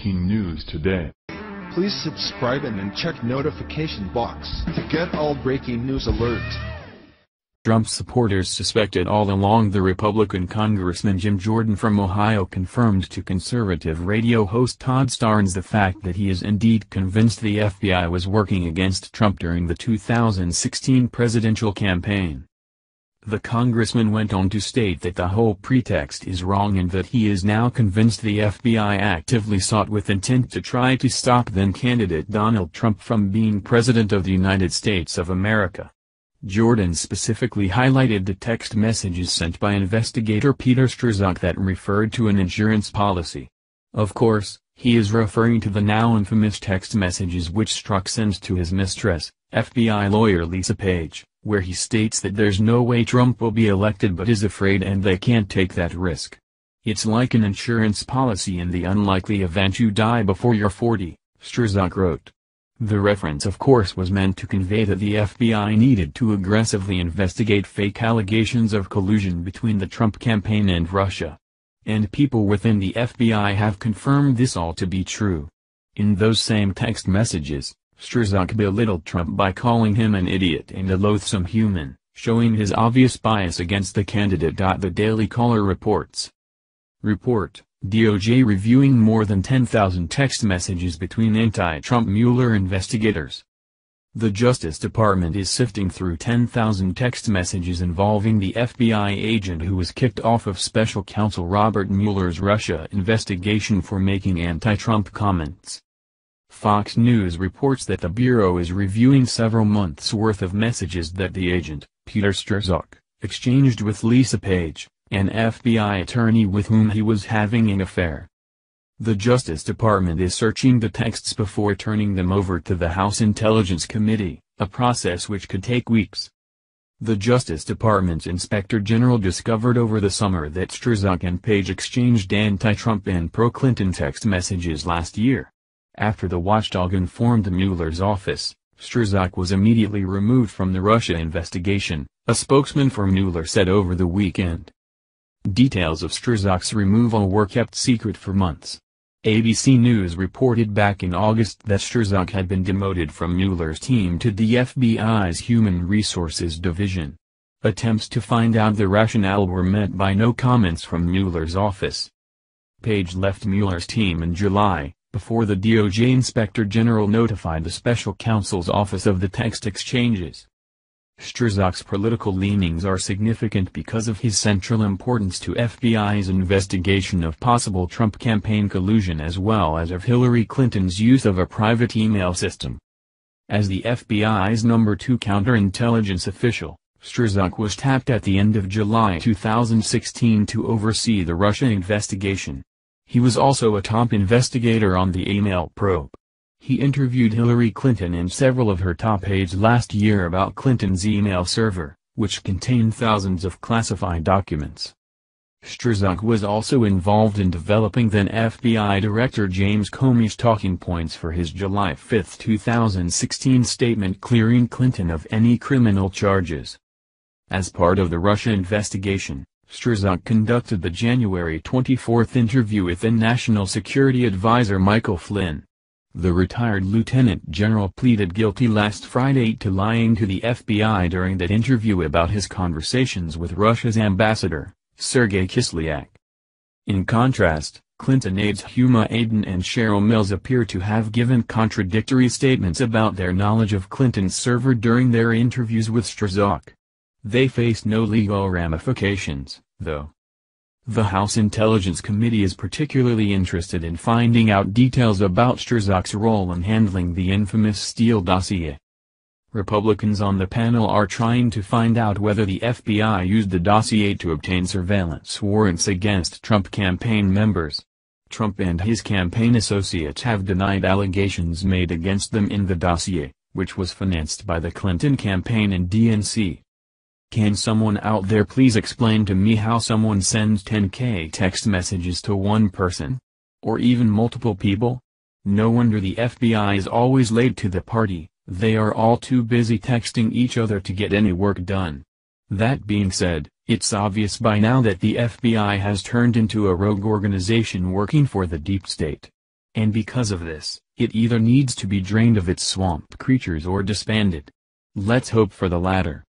breaking news today. Please subscribe and then check notification box to get all breaking news alerts. Trump supporters suspected all along the Republican Congressman Jim Jordan from Ohio confirmed to conservative radio host Todd Starnes the fact that he is indeed convinced the FBI was working against Trump during the 2016 presidential campaign. The congressman went on to state that the whole pretext is wrong and that he is now convinced the FBI actively sought with intent to try to stop then-candidate Donald Trump from being President of the United States of America. Jordan specifically highlighted the text messages sent by investigator Peter Strzok that referred to an insurance policy. Of course, he is referring to the now infamous text messages which Strok sends to his mistress, FBI lawyer Lisa Page, where he states that there's no way Trump will be elected but is afraid and they can't take that risk. It's like an insurance policy in the unlikely event you die before you're 40, Strzok wrote. The reference of course was meant to convey that the FBI needed to aggressively investigate fake allegations of collusion between the Trump campaign and Russia. And people within the FBI have confirmed this all to be true. In those same text messages, Strzok belittled Trump by calling him an idiot and a loathsome human, showing his obvious bias against the candidate. The Daily Caller reports. Report: DOJ reviewing more than 10,000 text messages between anti-Trump Mueller investigators. The Justice Department is sifting through 10,000 text messages involving the FBI agent who was kicked off of Special Counsel Robert Mueller's Russia investigation for making anti-Trump comments. Fox News reports that the Bureau is reviewing several months' worth of messages that the agent, Peter Strzok, exchanged with Lisa Page, an FBI attorney with whom he was having an affair. The Justice Department is searching the texts before turning them over to the House Intelligence Committee, a process which could take weeks. The Justice Department's Inspector General discovered over the summer that Strzok and Page exchanged anti-Trump and pro-Clinton text messages last year. After the watchdog informed Mueller's office, Strzok was immediately removed from the Russia investigation, a spokesman for Mueller said over the weekend. Details of Strzok's removal were kept secret for months. ABC News reported back in August that Strzok had been demoted from Mueller's team to the FBI's Human Resources Division. Attempts to find out the rationale were met by no comments from Mueller's office. Page left Mueller's team in July, before the DOJ Inspector General notified the Special Counsel's office of the text exchanges. Strzok's political leanings are significant because of his central importance to FBI's investigation of possible Trump campaign collusion as well as of Hillary Clinton's use of a private email system. As the FBI's number 2 counterintelligence official, Strzok was tapped at the end of July 2016 to oversee the Russia investigation. He was also a top investigator on the email probe. He interviewed Hillary Clinton and several of her top aides last year about Clinton's email server, which contained thousands of classified documents. Strzok was also involved in developing then FBI Director James Comey's talking points for his July 5, 2016 statement clearing Clinton of any criminal charges. As part of the Russia investigation, Strzok conducted the January 24 interview with then National Security Advisor Michael Flynn. The retired lieutenant general pleaded guilty last Friday to lying to the FBI during that interview about his conversations with Russia's ambassador, Sergei Kislyak. In contrast, Clinton aides Huma Abedin and Cheryl Mills appear to have given contradictory statements about their knowledge of Clinton's server during their interviews with Strzok. They face no legal ramifications, though. The House Intelligence Committee is particularly interested in finding out details about Strzok's role in handling the infamous Steele dossier. Republicans on the panel are trying to find out whether the FBI used the dossier to obtain surveillance warrants against Trump campaign members. Trump and his campaign associates have denied allegations made against them in the dossier, which was financed by the Clinton campaign and DNC. Can someone out there please explain to me how someone sends 10K text messages to one person? Or even multiple people? No wonder the FBI is always late to the party, they are all too busy texting each other to get any work done. That being said, it's obvious by now that the FBI has turned into a rogue organization working for the deep state. And because of this, it either needs to be drained of its swamp creatures or disbanded. Let's hope for the latter.